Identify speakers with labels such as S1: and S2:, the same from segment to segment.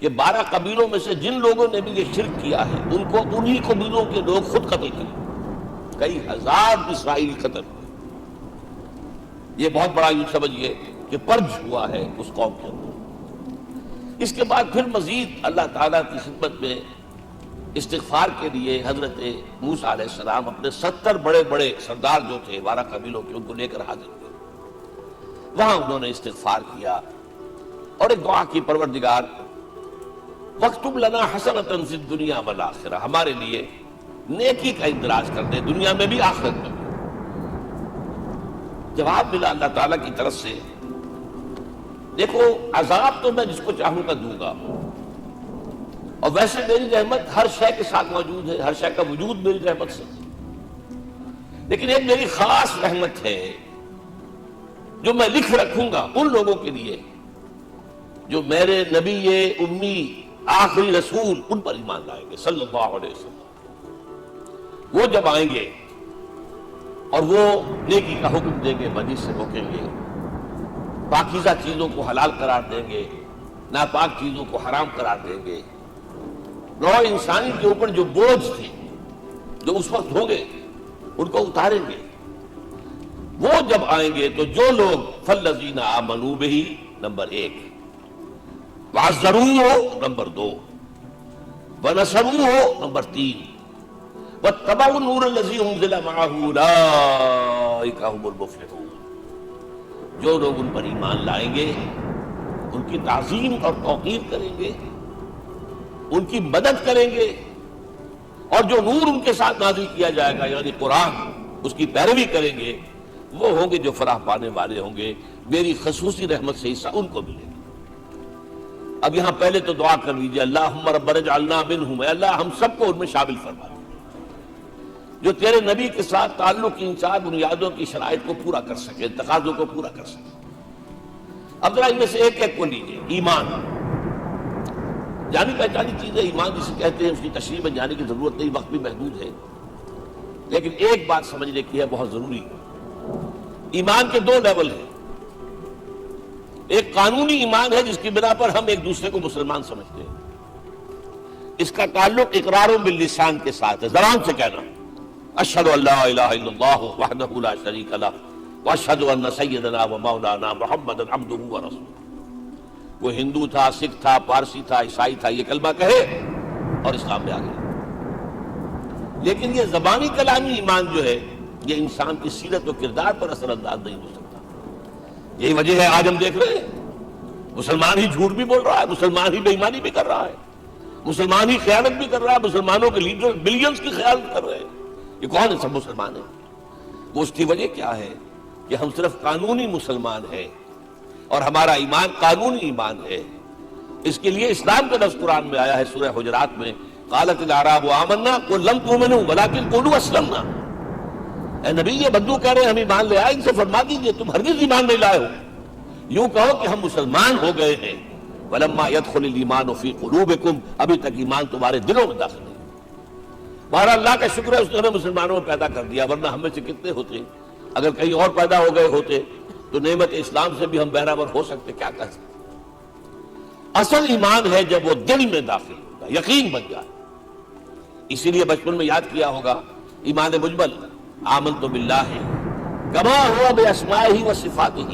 S1: کہ 12 قبیلوں میں سے جن لوگوں نے بھی یہ شرک کیا ہے ان کو انہی قبیلوں کے لوگ خود قتل کریں، کئی ہزار اسرائیلی قتل ہوئے۔ یہ بہت بڑا یوں سمجھیے کہ پرج ہوا ہے اس قوم کے اندر۔ اس کے بعد پھر مزید اللہ تعالیٰ کی خدمت میں استغفار کے لیے حضرت موسیٰ علیہ السلام اپنے 70 بڑے بڑے سردار جو تھے 12 قبیلوں کے، ان کو لے کر حاضر ہوئے۔ وہاں انہوں نے استغفار کیا اور ایک دعا کی، پروردگار وَاكْتُبْ لَنَا حَسَنَةً فِي الدُّنْيَا وَالْآخِرَةِ، ہمارے لیے نیکی کا اندراج کر دے، دنیا میں بھی آخرت میں بھی۔ جواب ملا اللہ تعالیٰ کی طرف سے، دیکھو عذاب تو میں جس کو چاہوں گا دوں گا، اور ویسے میری رحمت ہر شے کے ساتھ موجود ہے، ہر شے کا وجود میری رحمت سے، لیکن ایک میری خاص رحمت ہے جو میں لکھ رکھوں گا ان لوگوں کے لیے جو میرے نبی امی آخری رسول ان پر ایمان لائیں گے صلی اللہ علیہ وسلم۔ وہ جب آئیں گے اور وہ نیکی کا حکم دیں گے، بدی سے روکیں گے، پاکیزہ چیزوں کو حلال قرار دیں گے، ناپاک چیزوں کو حرام قرار دیں گے، نوع انسانی کے اوپر جو بوجھ تھے جو اس وقت ہوں گے ان کو اتاریں گے۔ وہ جب آئیں گے تو جو لوگ فالذین آمنوا بہ نمبر 1، وعزروہ نمبر 2، ونصروہ نمبر 3، واتبعوا النور الذی انزل معہ اولئک هم المفلحون، جو لوگ ان پر ایمان لائیں گے، ان کی تعظیم اور توقیر کریں گے، ان کی مدد کریں گے، اور جو نور ان کے ساتھ نازل کیا جائے گا یعنی قرآن، اس کی پیروی کریں گے، وہ ہوں گے جو فلاح پانے والے ہوں گے، میری خصوصی رحمت سے حصہ ان کو ملے گا۔ اب یہاں پہلے تو دعا کر لیجیے، اللہم ربنا اجعلنا منہم، اے اللہ ہم سب کو ان میں شامل فرما دے جو تیرے نبی کے ساتھ تعلق کی ان 4 بنیادوں کی شرائط کو پورا کر سکے، تقاضوں کو پورا کر سکے۔ اب ذرا ان میں سے ایک ایک کو لیجیے۔ ایمان جانی پہچانی چیز ہے، ایمان جسے کہتے ہیں، اس کی تشریح میں جانے کی ضرورت نہیں، وقت بھی محدود ہے، لیکن ایک بات سمجھنے کی ہے بہت ضروری۔ ایمان کے 2 لیول ہیں، ایک قانونی ایمان ہے جس کی بنا پر ہم ایک دوسرے کو مسلمان سمجھتے ہیں، اس کا تعلق اقرار باللسان کے ساتھ ہے، زبان سے کہنا اشہد ان لا الہ الا اللہ وحدہ لا شریک لہ واشہد ان سیدنا و مولانا محمد عبدہ ورسولہ۔ وہ ہندو تھا، سکھ تھا، پارسی تھا، عیسائی تھا، یہ کلمہ کہے اور اسلام میں آ گیا۔ لیکن یہ زبانی کلامی ایمان جو ہے یہ انسان کی سیرت و کردار پر اثر انداز نہیں ہو سکتا۔ یہی وجہ ہے آج ہم دیکھ رہے ہیں مسلمان ہی جھوٹ بھی بول رہا ہے، مسلمان ہی بے ایمانی بھی کر رہا ہے، مسلمان ہی خیانت بھی کر رہا ہے، مسلمانوں کے لیڈر بلینز کی خیانت کر رہے ہیں۔ یہ کون ہے؟ سب مسلمان ہیں۔ وہ اس کی وجہ کیا ہے کہ ہم صرف قانونی مسلمان ہیں اور ہمارا ایمان قانونی ایمان ہے۔ اس کے لیے اسلام کا لفظ قرآن میں آیا ہے سورہ حجرات میں، قالت الاعراب آمنا قل لم تؤمنوا ولکن قولوا اسلمنا۔ اے نبی یہ بدو کہہ رہے ہیں ہم ایمان لے آئے، ان سے فرما دیجئے تم ہرگز ایمان نہیں لائے ہو، یوں کہو کہ ہم مسلمان ہو گئے ہیں۔ ولما يدخل الايمان في قلوبكم، ابھی تک ایمان تمہارے دلوں میں داخل نہیں۔ بہرحال اللہ کا شکر ہے اس نے مسلمانوں میں پیدا کر دیا، ورنہ ہم میں سے کتنے ہوتے اگر کہیں اور پیدا ہو گئے ہوتے تو نعمت اسلام سے بھی ہم بہرامر ہو سکتے، کیا کہہ سکتے۔ اصل ایمان ہے جب وہ دل میں داخل ہوگا، یقین بن جائے۔ اسی لیے بچپن میں یاد کیا ہوگا ایمان مجمل، آمنت باللہ کما ہوا باسمائہ وصفاتہ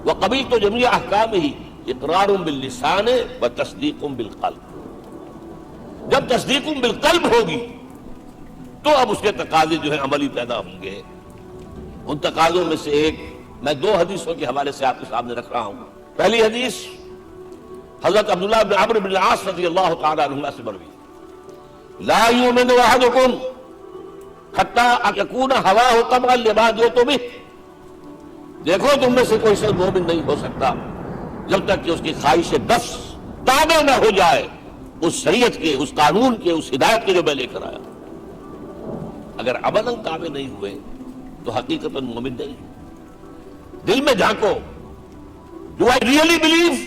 S1: وقبلت جمیع احکامہ اقرار باللسان وتصدیق بالقلب۔ جب تصدیق بالقلب ہوگی تو اب اس کے تقاضے جو ہیں عملی پیدا ہوں گے۔ ان تقاضوں میں سے ایک میں 2 حدیثوں کے حوالے سے آپ کے سامنے رکھ رہا ہوں۔ پہلی حدیث حضرت عبداللہ بن عمرو بن العاص رضی اللہ تعالی عنہما سے مروی، لا یؤمن احدکم حتی یکون ہواہ طبعا لما جئت بہ۔ دیکھو تم میں سے کوئی شخص مومن نہیں ہو سکتا جب تک کہ اس کی خواہش نفس تابع نہ ہو جائے اس شریعت کے، اس قانون کے، اس ہدایت کے جو میں لے کر آیا۔ اگر عملاً تابع نہیں ہوئے تو حقیقتاً مومن نہیں۔ دل میں جھانکو، Do I really believe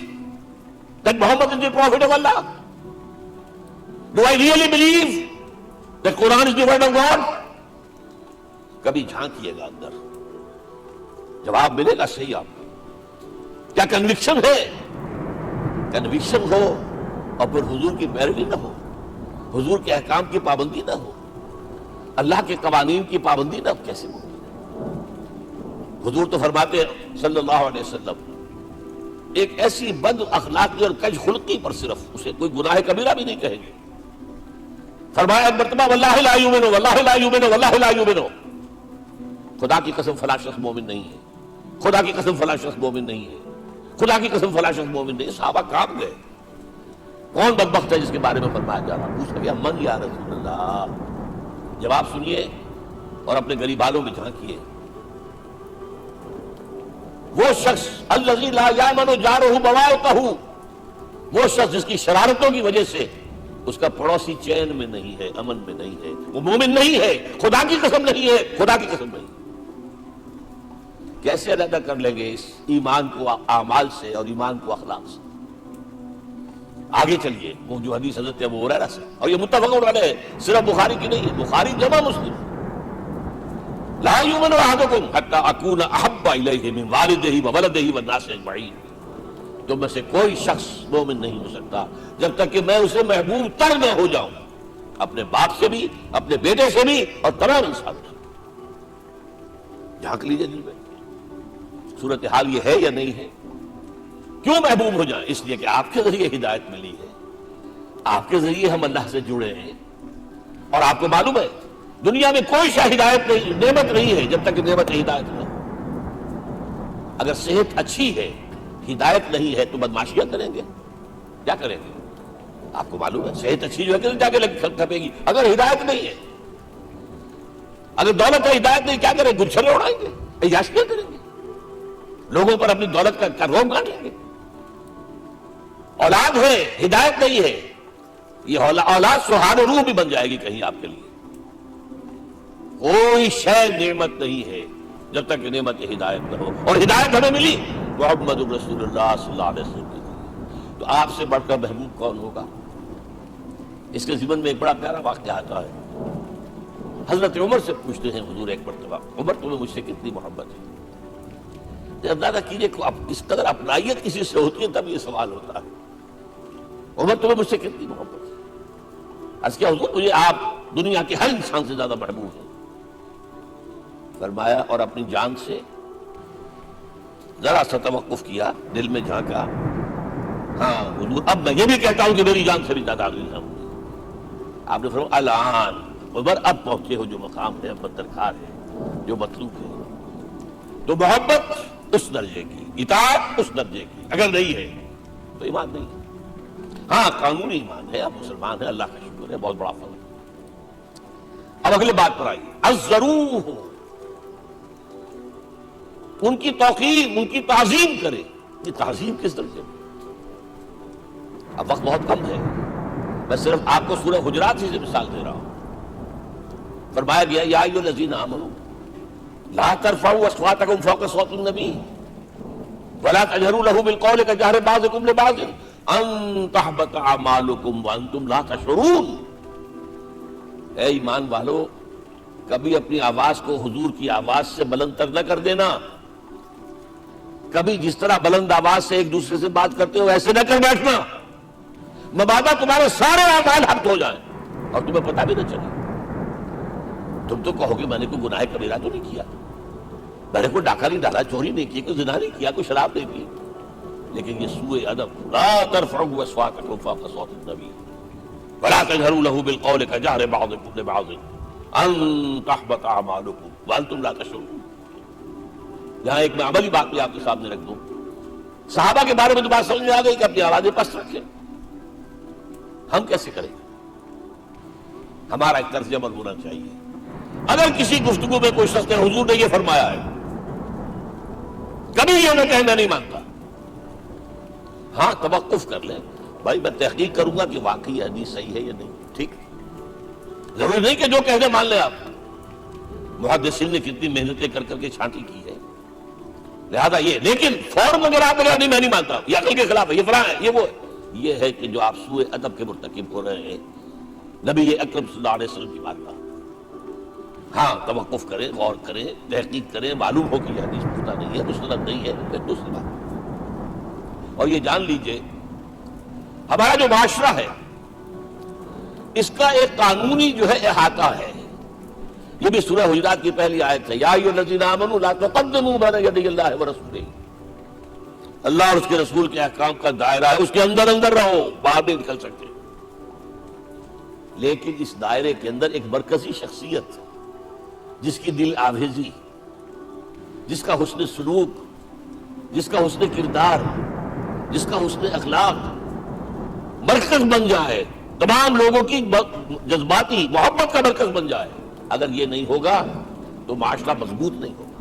S1: that Muhammad is the prophet of Allah? Do I really believe that Quran is the word of God? کبھی جھانکیے گا اندر، جواب ملے گا صحیح آپ کو۔ کیا کنوکشن ہے؟ کنوکشن ہو اور پھر حضور کی پیروی نہ ہو، حضور کے احکام کی پابندی نہ ہو، اللہ کے قوانین کی پابندی نہ ہو، کیسے ہو؟ حضور تو فرماتے ہیں صلی اللہ علیہ وسلم ایک ایسی بد اخلاقی اور کج خلقی پر صرف اسے کوئی گناہ کبیرہ بھی نہیں کہیں گے. فرمایا ایک مرتبہ واللہ لا یؤمن واللہ لا یؤمن واللہ لا یؤمن، خدا کی قسم فلاں شخص مومن نہیں ہے، خدا کی قسم فلاں شخص مومن نہیں ہے، خدا کی قسم فلاں شخص مومن نہیں ہے. صحابہ کام گئے، کون بدبخت ہے جس کے بارے میں فرمایا جا رہا؟ پوچھا گیا من یا رسول اللہ. جواب سنیے اور اپنے غریب حالوں میں جھانکیے. وہ شخص الذی لا یامن جارہ بوائقہ، وہ شخص جس کی شرارتوں کی وجہ سے اس کا پڑوسی چین میں نہیں ہے، امن میں نہیں ہے، وہ مومن نہیں ہے، خدا کی قسم نہیں ہے، خدا کی قسم نہیں. کیسے علیحدہ کر لیں گے اس ایمان کو اعمال سے اور ایمان کو اخلاق سے؟ آگے چلیے، وہ جو حدیث حضرت ابو ہریرہ سے، اور یہ متفق علیہ ہے، صرف بخاری کی نہیں ہے، بخاری جمع مسلم. لا یؤمن احدکم حتی اکون احب الیہ من والدہ وولدہ والناس اجمعین. تم میں سے کوئی شخص مومن نہیں ہو سکتا جب تک کہ میں اسے محبوب تر نہ ہو جاؤں، اپنے باپ سے بھی، اپنے بیٹے سے بھی، اور تمام انسانوں سے. جھانک لیجیے دل میں صورتحال یہ ہے یا نہیں ہے. کیوں محبوب ہو جائیں؟ اس لیے کہ آپ کے ذریعے ہدایت ملی ہے، آپ کے ذریعے ہم اللہ سے جڑے ہیں. اور آپ کو معلوم ہے دنیا میں کوئی شاہ ہدایت نہیں، نعمت نہیں ہے جب تک کہ نعمت ہدایت نہ ہو. اگر صحت اچھی ہے، ہدایت نہیں ہے، تو بدماشیاں کریں گے، کیا کریں گے؟ آپ کو معلوم ہے صحت اچھی جو ہے کہ جا کے کھپے گی. اگر ہدایت نہیں ہے، اگر دولت ہے، ہدایت نہیں، کیا کریں گے؟ گلچھریں اڑائیں گے، عیاشیاں کریں گے، لوگوں پر اپنی دولت کا روب گاڑ لیں گے. اولاد ہے، ہدایت نہیں ہے، یہ اولاد سہان روح بھی بن جائے گی کہیں آپ کے لیے. کوئی شے نعمت نہیں ہے جب تک کہ نعمت ہدایت نہ ہو. اور ہدایت ہمیں ملی محمد رسول اللہ صلی اللہ علیہ وسلم کی. تو آپ سے بڑھ کر محبوب کون ہوگا؟ اس کے ضمن میں ایک بڑا پیارا واقعہ آتا ہے. حضرت عمر سے پوچھتے ہیں حضور ایک مرتبہ، عمر تمہیں مجھ سے کتنی محبت ہے؟ اندازہ کیجیے کہ اس قدر اپنائیت کسی سے ہوتی ہے تب یہ سوال ہوتا ہے. عمر تمہیں مجھ سے کتنی محبت ہے؟ عرض کیا حضور مجھے آپ دنیا کے ہر انسان سے زیادہ محبوب ہیں. فرمایا اور اپنی جان سے؟ ذرا سا توقف کیا، دل میں جھانکا. ہاں حضور اب میں یہ بھی کہتا ہوں کہ میری جان سے بھی زیادہ عزیز ہوں. آپ نے فرمایا الان عمر اب پہنچے ہو جو مقام ہے، اب درکار ہے، جو مطلوب ہے. تو محبت اس درجے کی، اطاعت اس درجے کی. اگر نہیں ہے تو ایمان نہیں ہے. ہاں قانونی ایمان ہے، اب مسلمان ہے، اللہ کا شکر ہے، بہت بڑا فضل. اب اگلے بات پر آئیے. الضروح، ان کی توقیر، ان کی تعظیم کرے. یہ تعظیم کس درجے میں؟ اب وقت بہت کم ہے، میں صرف آپ کو سورہ حجرات ہی سے مثال دے رہا ہوں. فرمایا گیا یا ایھا الذین آمنوا لا ترفعوا اصواتکم فوق صوت النبی ولا تجهروا له بالقول كجهر بعضكم لبعض ان تحبط اعمالكم وانتم لا تشعرون. اے ایمان والو، کبھی اپنی آواز کو حضور کی آواز سے بلند تر نہ کر دینا. کبھی جس طرح بلند آواز سے ایک دوسرے سے بات کرتے ہو ایسے نہ کر بیٹھنا، مبادا تمہارے سارے اعمال حبط ہو جائیں اور تمہیں پتہ بھی نہ چلے. تم تو کہو گے میں نے کوئی گناہ کبیرہ تو نہیں کیا، میں نے کوئی ڈاکہ نہیں ڈالا، چوری نہیں کی، کوئی زنا نہیں کیا، کوئی شراب نہیں پی. لیکن یہ سوء ادب، لا ترفعوا اصواتکم فوق صوت النبی ولا تجهروا له بالقول كجهر بعضكم لبعض ان تحبط اعمالكم وانتم لا تشعرون. یہاں ایک میں عملی بات بھی آپ کے سامنے رکھ دوں. صحابہ کے بارے میں تو بات سمجھ میں آ گئی کہ اپنی آوازیں پست رکھیں. ہم کیسے کریں؟ ہمارا ایک طرز عمل ہونا چاہیے. اگر کسی گفتگو میں کوئی شخص نے حضور نے یہ فرمایا ہے، کبھی یہ نہ کہنا نہیں مانتا. ہاں توقف کر لیں، بھائی میں تحقیق کروں گا کہ واقعی حدیث صحیح ہے یا نہیں. ٹھیک، ضروری نہیں کہ جو کہتے مان لیں آپ. محدثین نے کتنی محنتیں کر کر کے چھانٹی کی ہے، لہذا یہ. لیکن فوراً اگر آپ بولے نہیں میں نہیں مانتا، یہ عقل کے خلاف ہے، یہ فلاں ہے، یہ وہ ہے، یہ ہے کہ جو آپ سوء ادب کے مرتکب ہو رہے ہیں. نبی اکرم صلی اللہ علیہ وسلم کی بات کا ہاں توقف کریں، غور کریں، تحقیق کریں، معلوم ہو کہ یہ حدیث پختہ نہیں ہے، مستند نہیں ہے، پھر دوسری بات. اور یہ جان لیجئے ہمارا جو معاشرہ ہے اس کا ایک قانونی جو ہے احاطہ ہے. یہ بھی سورہ حجرات کی پہلی آیت ہے. یا ایھا الذین آمنوا لا تقدموا بین یدی اللہ ورسولہ. اللہ اور اس کے رسول کے احکام کا دائرہ ہے, اس کے اندر اندر رہو, باہر نہیں نکل سکتے. لیکن اس دائرے کے اندر ایک مرکزی شخصیت جس کی دل آویزی, جس کا حسن سلوک, جس کا حسن کردار, جس کا حسن اخلاق مرکز بن جائے, تمام لوگوں کی جذباتی محبت کا مرکز بن جائے, اگر یہ نہیں ہوگا تو معاشرہ مضبوط نہیں ہوگا.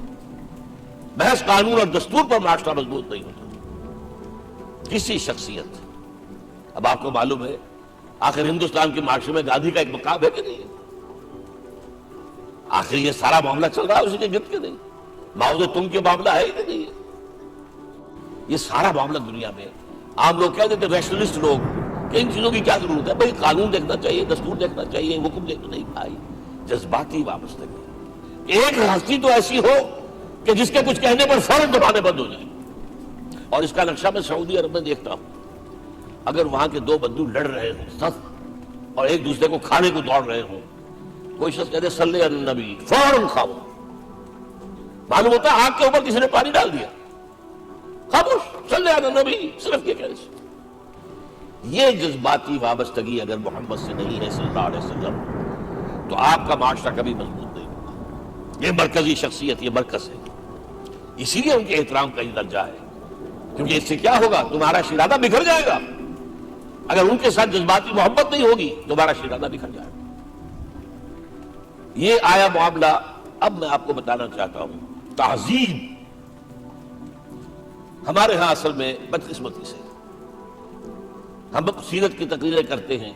S1: محض قانون اور دستور پر معاشرہ مضبوط نہیں ہوتا. کسی شخصیت, اب آپ کو معلوم ہے آخر ہندوستان کے معاشرے میں گاندھی کا ایک مقام ہے کہ نہیں ہے؟ آخر یہ سارا معاملہ چل رہا ہے اسی کے گرد کے نہیں؟ ماؤ زے تنگ کے معاملہ ہے کہ نہیں ہے؟ یہ سارا معاملہ دنیا میں عام لوگ کہہ دیتے, ریشنلسٹ لوگ, کہ ان چیزوں کی کیا ضرورت ہے بھائی, قانون دیکھنا چاہیے, دستور دیکھنا چاہیے, حکم دیکھنا نہیں. بھائی جذباتی وابستگی, ایک ہستی تو ایسی ہو کہ جس کے کچھ کہنے پر فوراً دبانے بند ہو جائیں. اور اس کا نقشہ میں سعودی عرب میں دیکھتا ہوں, اگر وہاں کے دو بندو لڑ رہے ہوں سخت اور ایک دوسرے کو کھانے کو دوڑ رہے ہوں, کوئی شخص کہتے صلی علی النبی, فوراً کھاؤ. معلوم ہوتا ہے آگ کے اوپر کسی نے پانی ڈال دیا, خاموش, صلی علی النبی, صرف یہ کہنے سے. یہ جذباتی وابستگی اگر محمد سے نہیں ہے صلی اللہ علیہ وسلم تو آپ کا معاشرہ کبھی مضبوط نہیں ہوگا. یہ مرکزی شخصیت, یہ مرکز ہے. اسی لیے ان کے احترام کا یہ درجہ ہے, کیونکہ اس سے کیا ہوگا, تمہارا شیرازہ بکھر جائے گا. اگر ان کے ساتھ جذباتی محبت نہیں ہوگی تمہارا شیرازہ بکھر جائے گا. یہ آیا معاملہ. اب میں آپ کو بتانا چاہتا ہوں, تعظیم ہمارے ہاں اصل میں بدقسمتی سے ہم سیرت کی تقریریں کرتے ہیں,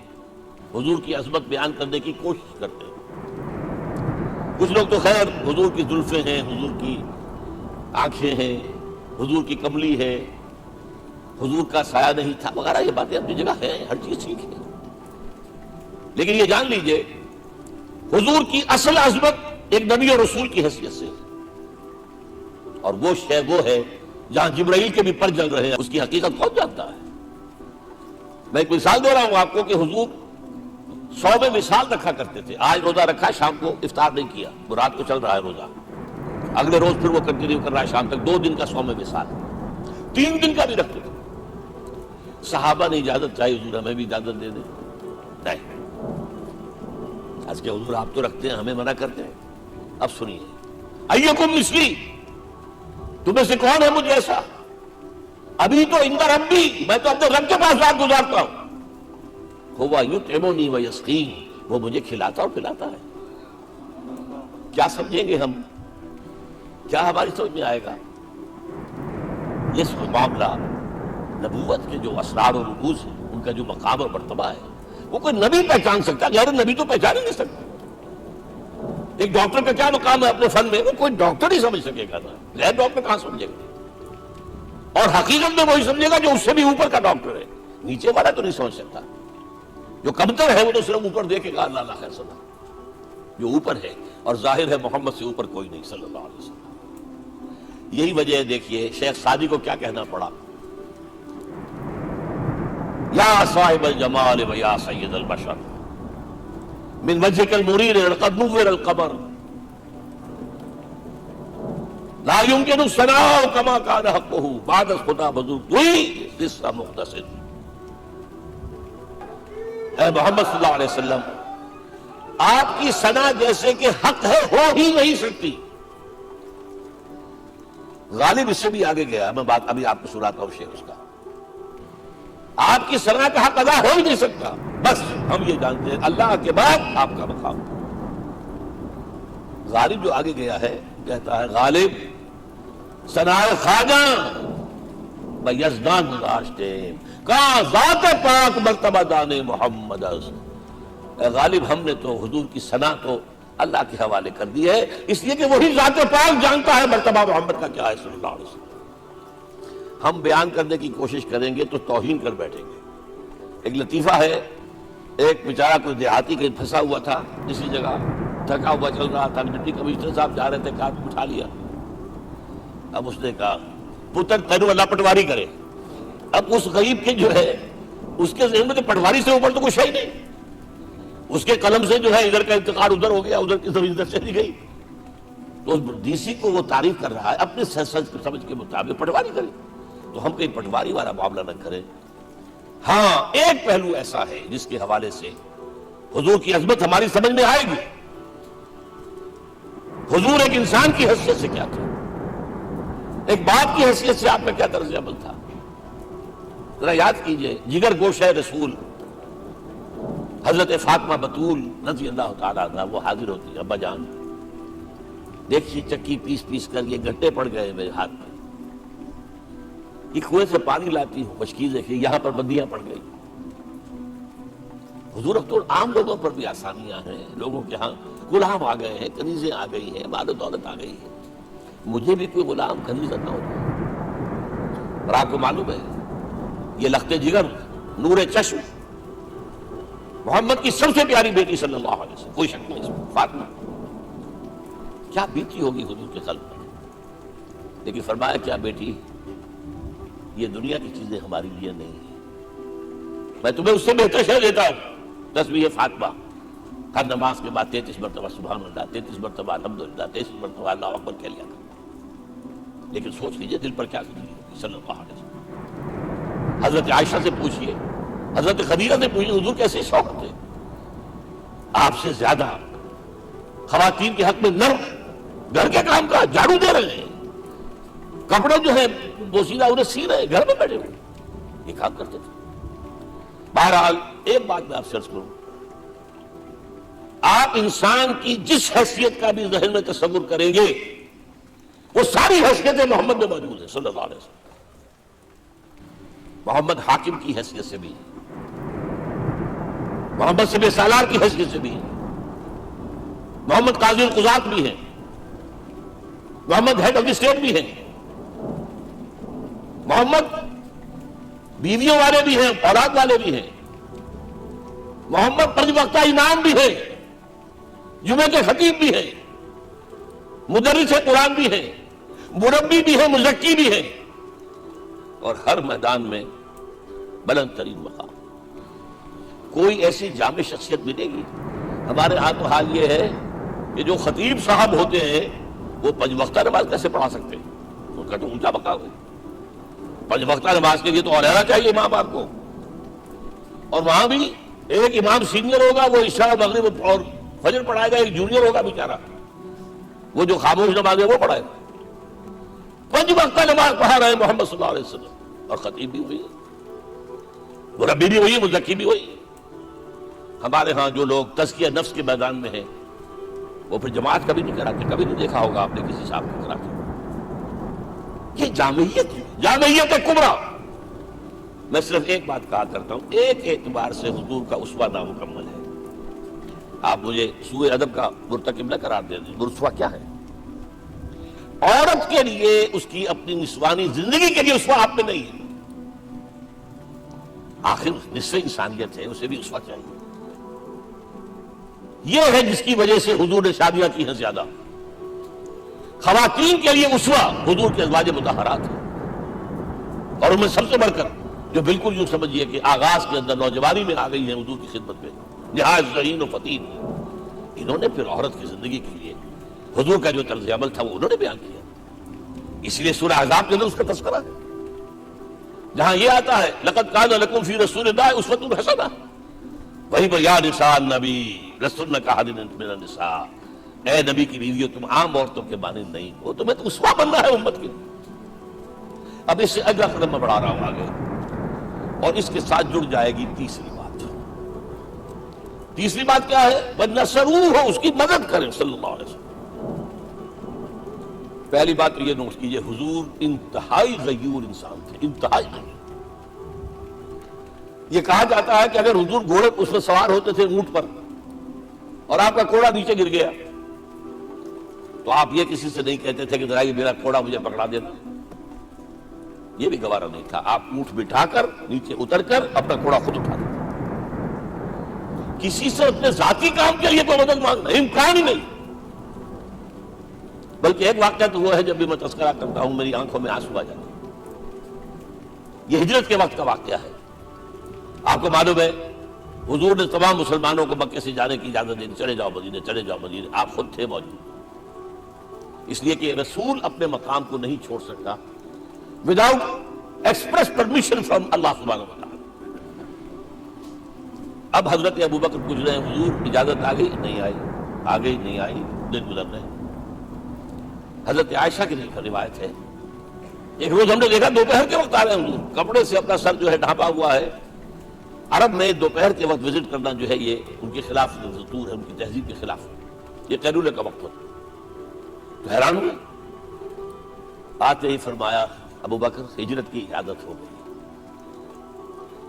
S1: حضور کی عظمت بیان کرنے کی کوشش کرتے ہیں. کچھ لوگ تو خیر حضور کی زلفیں ہیں, حضور کی آنکھیں ہیں, حضور کی کملی ہے, حضور کا سایہ نہیں تھا وغیرہ, یہ باتیں اپنی جگہ ہیں, ہر چیز ٹھیک ہے. لیکن یہ جان لیجئے حضور کی اصل عظمت ایک نبی اور رسول کی حیثیت سے, اور وہ شے وہ ہے جہاں جبرائیل کے بھی پر جل رہے ہیں, اس کی حقیقت کون جانتا ہے. میں ایک مثال دے رہا ہوں آپ کو کہ حضور 100 میں مثال رکھا کرتے تھے. آج روزہ رکھا, شام کو افطار نہیں کیا, وہ رات کو چل رہا ہے روزہ, اگلے روز پھر وہ کنٹینیو کر رہا ہے شام تک. 2 دن کا 100 میں مثال, 3 دن کا بھی رکھتے تھے. صحابہ نے اجازت چاہی, حضور ہمیں بھی اجازت دے دیں. نہیں, آج کے حضور آپ تو رکھتے ہیں, ہمیں منع کرتے ہیں. اب سنیے, ایکم مثلی, تمہیں سے کون ہے مجھے ایسا, ابھی تو اندر ربی, میں تو اپنے رب کے پاس رات گزارتا ہوں. ہوا یطعمنی ویسقین, وہ مجھے کھلاتا اور پلاتا ہے. کیا سمجھیں گے ہم, کیا ہماری سمجھ میں آئے گا؟ یہ معاملہ نبوت کے جو اسرار و رموز ہیں, ان کا جو مقام اور مرتبہ ہے, وہ کوئی نبی پہچان سکتا, غیر نبی تو پہچان ہی نہیں سکتا. ایک ڈاکٹر کا کیا مقام ہے اپنے فن میں, وہ کوئی ڈاکٹر ہی سمجھ سکے گا, غیر ڈاکٹر کہاں سمجھے گا. اور حقیقت میں وہی سمجھے گا جو اس سے بھی اوپر کا ڈاکٹر ہے, نیچے والا تو نہیں سمجھ سکتا. جو کمتر ہے وہ تو صرف اوپر دیکھے گا, اللہ خیر سنا. جو اوپر ہے اور ظاہر ہے محمد سے اوپر کوئی نہیں صلی اللہ علیہ وسلم. یہی وجہ ہے, دیکھیے شیخ سعدی کو کیا کہنا پڑا, یا صاحب الجمال و یا سید البشر من وجهك المرير قد نور القمر لا يمكن الثناء كما كان حقه بعد خدا بزرگ ہوئی قصہ مختصر. اے محمد صلی اللہ علیہ وسلم, آپ کی ثنا جیسے کہ حق ہے ہو ہی نہیں سکتی. غالب اس سے بھی آگے گیا, میں بات ابھی آپ کو سناتا ہوں شیخ اس کا. آپ کی ثنا کا حق ادا ہو ہی نہیں سکتا. بس ہم یہ جانتے ہیں اللہ کے بعد آپ کا مقام. غالب جو آگے گیا ہے کہتا ہے, غالب ثنائے خواجہ میں یزدان گزاشتے کہاں ذات پاک مرتبہ دان محمد. اے غالب ہم نے تو حضور کی ثنا تو اللہ کے حوالے کر دی ہے, اس لیے کہ وہی ذات پاک جانتا ہے مرتبہ محمد کا کیا ہے صلی اللہ علیہ وسلم. ہم بیان کرنے کی کوشش کریں گے تو توہین کر بیٹھیں گے. ایک لطیفہ ہے, ایک بیچارہ کوئی دیہاتی کہیں پھنسا ہوا تھا اسی جگہ, تھکا ہوا چل رہا تھا, ڈپٹی کمشنر صاحب جا رہے تھے, کار اٹھا لیا. اب اس نے کہا پتر تینوں اللہ پٹواری کرے. اب اس غریب کے جو ہے اس کے ذہن میں تو پٹواری سے اوپر تو کچھ ہے ہی نہیں. اس کے قلم سے جو ہے ادھر کا انتقال ادھر ہو گیا, ادھر کی زمین ادھر چلی گئی. تو ڈی سی کو وہ تعریف کر رہا ہے اپنے سمجھ کے مطابق, پٹواری کرے. تو ہم کہیں پٹواری والا معاملہ نہ کریں. ہاں ایک پہلو ایسا ہے جس کے حوالے سے حضور کی عظمت ہماری سمجھ میں آئے گی. حضور ایک انسان کی حیثیت سے کیا تھا, ایک باپ کی حیثیت سے آپ کا کیا طرز عمل تھا. ذرا یاد کیجئے, جگر گوشہ رسول حضرت فاطمہ بطول رضی اللہ تعالیٰ عنہ وہ حاضر ہوتی ہے, ابا جان دیکھیے چکی پیس پیس کر یہ گھٹے پڑ گئے میرے ہاتھ میں, یہ کنویں سے پانی لاتی ہوں, مشکل دیکھیے یہاں پر بندیاں پڑ گئی. حضور اب تو عام لوگوں پر بھی آسانیاں ہیں, لوگوں کے ہاں غلام آ گئے ہیں, کنیزیں آ گئی ہیں, مال و دولت آ گئی ہے. مجھے بھی کوئی غلام کنیز نہ ہو. اور آپ کو معلوم ہے یہ لخت جگر نور چشم محمد کی سب سے پیاری بیٹی صلی اللہ علیہ وسلم, کوئی شک نہیں اس میں, فاطمہ کیا بیتی ہوگی حضور کے قلب پر. لیکن فرمایا کیا بیٹی, یہ دنیا کی چیزیں ہماری لیے نہیں ہیں, میں تمہیں اس سے بہتر شے دیتا ہوں. تسبیح فاطمہ ہر نماز کے بعد 33 مرتبہ سبحان اللہ, 33 مرتبہ الحمدللہ, 33 مرتبہ اللہ اکبر کہہ لیا کرو. لیکن سوچ لیجئے دل پر کیا گزری ہوگی صلی اللہ علیہ وسلم. حضرت عائشہ سے پوچھئے, حضرت خدیجہ سے پوچھئے, حضور کیسے شوق تھے آپ سے زیادہ خواتین کے حق میں نرم, گھر کے کام کا جھاڑو دے رہے ہیں, کپڑے جو ہے بوسیدہ انہیں سی رہے, گھر میں بیٹھے ہوئے یہ کام کرتے تھے. بہرحال ایک بات میں آپ سے عرض کروں, آپ انسان کی جس حیثیت کا بھی ذہن میں تصور کریں گے وہ ساری حیثیتیں محمد میں موجود ہیں صلی اللہ علیہ وسلم. محمد حاکم کی حیثیت سے بھی, محمد سب سالار کی حیثیت سے بھی, محمد قاضی القضات بھی ہیں, محمد ہیڈ آف دی اسٹیٹ بھی ہیں, محمد بیویوں والے بھی ہیں, اولاد والے بھی ہیں, محمد پنج وقتہ امام بھی ہیں, جمعہ کے خطیب بھی ہیں, مدرس قرآن بھی ہیں, مربی بھی ہیں, مزکی بھی ہیں, اور ہر میدان میں بلند ترین مقام. کوئی ایسی جامع شخصیت ملے گی؟ ہمارے ہاں تو حال یہ ہے کہ جو خطیب صاحب ہوتے ہیں وہ پنج وقتہ نماز کیسے پڑھا سکتے ہیں, ان کا تو اونچا مقام ہے. پنج وقتہ نماز کے لیے تو اور رہنا چاہیے امام آپ کو, اور وہاں بھی ایک امام سینئر ہوگا وہ عشاء مغرب اور فجر پڑھائے گا, ایک جونیئر ہوگا بیچارہ وہ جو خاموش نماز ہے وہ پڑھائے گا. پنج وقتہ نماز پڑھا رہے محمد صلی اللہ علیہ وسلم, اور خطیب بھی ہوئی, مربی بھی ہوئی, مزکی بھی ہوئی. ہمارے ہاں جو لوگ تزکیہ نفس کے میدان میں ہیں وہ پھر جماعت کبھی نہیں کراتے, کبھی نہیں دیکھا ہوگا آپ نے کسی صاحب کو کراتے. یہ جامعیت کبریٰ. میں صرف ایک بات کہا کرتا ہوں, ایک اعتبار سے حضور کا اسوہ نامکمل ہے. آپ مجھے سوء ادب کا مرتکب نہ قرار دیں, اسوہ کیا ہے؟ عورت کے لیے اس کی اپنی نسوانی زندگی کے لیے اسوہ آپ میں نہیں ہے. آخر نصف انسانیت ہے, اسے بھی اسوہ چاہیے. یہ ہے جس کی وجہ سے حضور نے شادیاں کی ہیں زیادہ. خواتین کے لیے اسوہ حضور کے ازواج مطہرات ہیں, اور ان میں سب سے بڑھ کر جو بالکل یوں سمجھیے کہ آغاز کے اندر نوجوانی میں آ گئی ہیں حضور کی خدمت میں, نہایت ذہین و فتین, انہوں نے پھر عورت کی زندگی کے لیے حضور کا جو طرز عمل تھا وہ انہوں نے بیان کیا. اس لیے سورہ احزاب کے اندر اس کا تذکرہ ہے, جہاں یہ آتا ہے لقد کان لکم فی رسول اللہ اسوۃ حسنہ, وہیں پر یا نساء النبی لستن کاحد من النساء, اے نبی کی بیویوں تم عام عورتوں کے مانند نہیں ہو, تمہیں تو اسوہ بننا ہے امت کے. اب اس سے اگلا قدم میں بڑھا رہا ہوں آگے, اور اس کے ساتھ جڑ جائے گی تیسری بات. تیسری بات کیا ہے؟ وَنَصَرُوهُ, اس کی مدد کریں صلی اللہ علیہ وسلم. پہلی بات تو یہ نوٹ کیجئے, حضور انتہائی غیور انسان تھے, انتہائی غیور. یہ کہا جاتا ہے کہ اگر حضور گھوڑے اس میں سوار ہوتے تھے اونٹ پر اور آپ کا گھوڑا نیچے گر گیا تو آپ یہ کسی سے نہیں کہتے تھے کہ ذرا یہ میرا گھوڑا مجھے پکڑا دینا, یہ بھی گوارا نہیں تھا. آپ اونٹ بٹھا کر نیچے اتر کر اپنا گھوڑا خود اٹھا دیتے. کسی سے اپنے ذاتی کام کے لیے کوئی مدد مانگنا امکان ہی نہیں. بلکہ ایک واقعہ تو وہ ہے جب بھی میں تذکرہ کرتا ہوں میری آنکھوں میں آنسو آ جاتے ہیں. یہ ہجرت کے وقت کا واقعہ ہے. آپ کو معلوم ہے حضور نے تمام مسلمانوں کو مکے سے جانے کی اجازت دی، چلے جاؤ مدینے، چلے جاؤ مدینے، آپ خود تھے موجود، اس لیے کہ رسول اپنے مقام کو نہیں چھوڑ سکتا وداؤٹ ایکسپریس پرمیشن فرام اللہ سبحانہ و تعالی۔ اب حضرت ابوبکر پوچھ رہے ہیں حضور اجازت آ گئی؟ نہیں آئی، آ گئی نہیں آئی، دن گزر رہے ہیں۔ حضرت عائشہ کی روایت ہے ایک روز ہم نے دیکھا دوپہر کے وقت آ رہے ہیں حضور، کپڑے سے اپنا سر جو ہے ڈھانپا ہوا ہے۔ عرب میں دوپہر کے وقت وزٹ کرنا جو ہے یہ ان کے خلاف دستور ہے، ان کی تہذیب کے خلاف ہے، یہ قیلولے کا وقت ہوتا ہے۔ تو حیران ہوئے، آتے ہی فرمایا ابوبکر ہجرت کی اجازت ہو گئی۔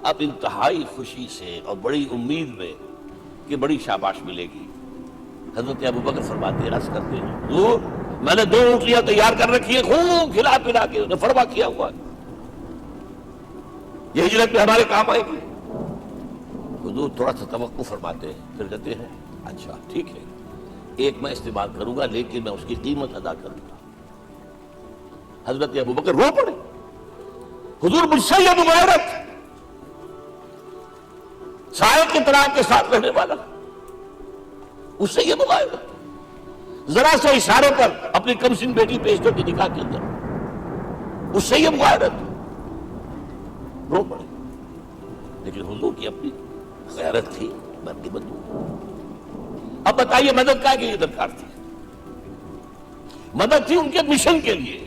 S1: اب انتہائی خوشی سے اور بڑی امید میں کہ بڑی شاباش ملے گی، حضرت ابوبکر فرماتے ہیں، عرض کرتے ہیں حضور میں نے 2 اونٹیاں تیار کر رکھی ہیں، خوب کھلا پلا کے انہیں فرما کیا ہوا ہے، یہ ہجرت میں ہمارے کام آئے گی۔ حضور تھوڑا سا توقع فرماتے ہیں، پھر کہتے ہیں اچھا ٹھیک ہے، ایک میں استعمال کروں گا لیکن میں اس کی قیمت ادا کروں گا۔ حضرت ابوبکر رو پڑے، حضور مجھ سے یہ مغایرت، سائے کی طرح کے ساتھ رہنے والا، اس سے یہ مغایرت، ذرا سے اشارے پر اپنی کمسن بیٹی پیش کر کے نکاح کے اندر، اس سے یہ مغایرت، رو پڑے۔ لیکن حضور کی اپنی غیرت تھی، میں کی بدو۔ اب بتائیے مدد کا لیے درکار تھی؟ مدد تھی ان کے مشن کے لیے۔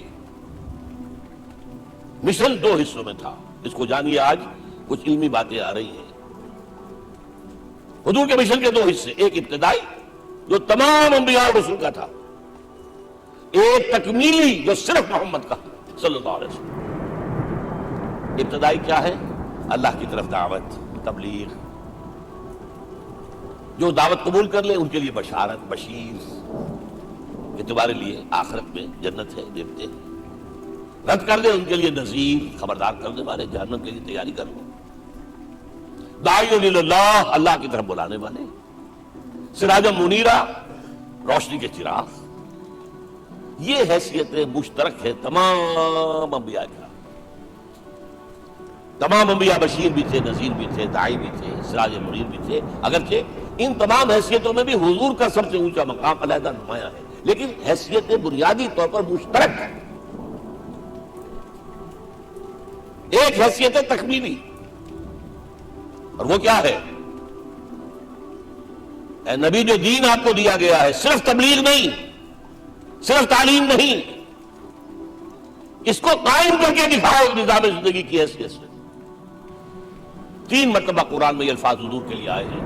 S1: مشن 2 حصوں میں تھا، اس کو جانیے، آج کچھ علمی باتیں آ رہی ہیں۔ حضور کے مشن کے 2 حصے، ایک ابتدائی جو تمام انبیاء اور رسول کا تھا، ایک تکمیلی جو صرف محمد کا صلی اللہ علیہ وسلم۔ ابتدائی کیا ہے؟ اللہ کی طرف دعوت، تبلیغ، جو دعوت قبول کر لے ان کے لیے بشارت، بشیر کہ تمہارے لیے آخرت میں جنت ہے، دیکھتے ہیں، رد کر لے ان کے لیے نذیر، خبردار کرنے والے، جہنم کے لیے تیاری کر لو، داعی اللہ، اللہ کی طرف بلانے والے، سراج منیرہ، روشنی کے چراغ۔ یہ حیثیتیں مشترک ہے تمام انبیاء کا۔ تمام انبیاء بشیر بھی تھے، نذیر بھی تھے، داعی بھی تھے، سراج منیر بھی تھے، اگرچہ ان تمام حیثیتوں میں بھی حضور کا سب سے اونچا مقام علیحدہ نمایاں ہے، لیکن حیثیتیں بنیادی طور پر مشترک ہیں۔ ایک حیثیت ہے تکمیلی، اور وہ کیا ہے؟ اے نبی جو دین آپ کو دیا گیا ہے، صرف تبلیغ نہیں، صرف تعلیم نہیں، اس کو قائم کر کے دکھاؤ نظام زندگی کی حیثیت سے۔ 3 مرتبہ قرآن میں یہ الفاظ حضور کے لیے آئے ہیں،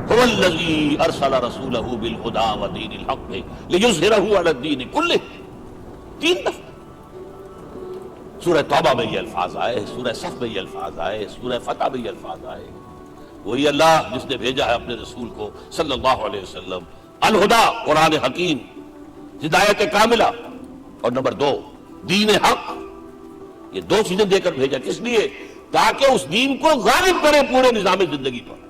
S1: هو الذی ارسل رسولہ بالہدی ودین الحق لیظہرہ علی الدین کلہ۔ 3 دفعہ سورہ توبہ میں یہ الفاظ آئے، سورہ صف میں یہ الفاظ آئے، سورہ فتح میں یہ الفاظ آئے۔ وہی اللہ جس نے بھیجا ہے اپنے رسول کو صلی اللہ علیہ وسلم، الہدا، قرآن حکیم، ہدایت کاملہ، اور نمبر 2 دین حق۔ یہ 2 چیزیں دے کر بھیجا، کس لیے؟ تاکہ اس دین کو غالب کرے پورے نظام زندگی پر۔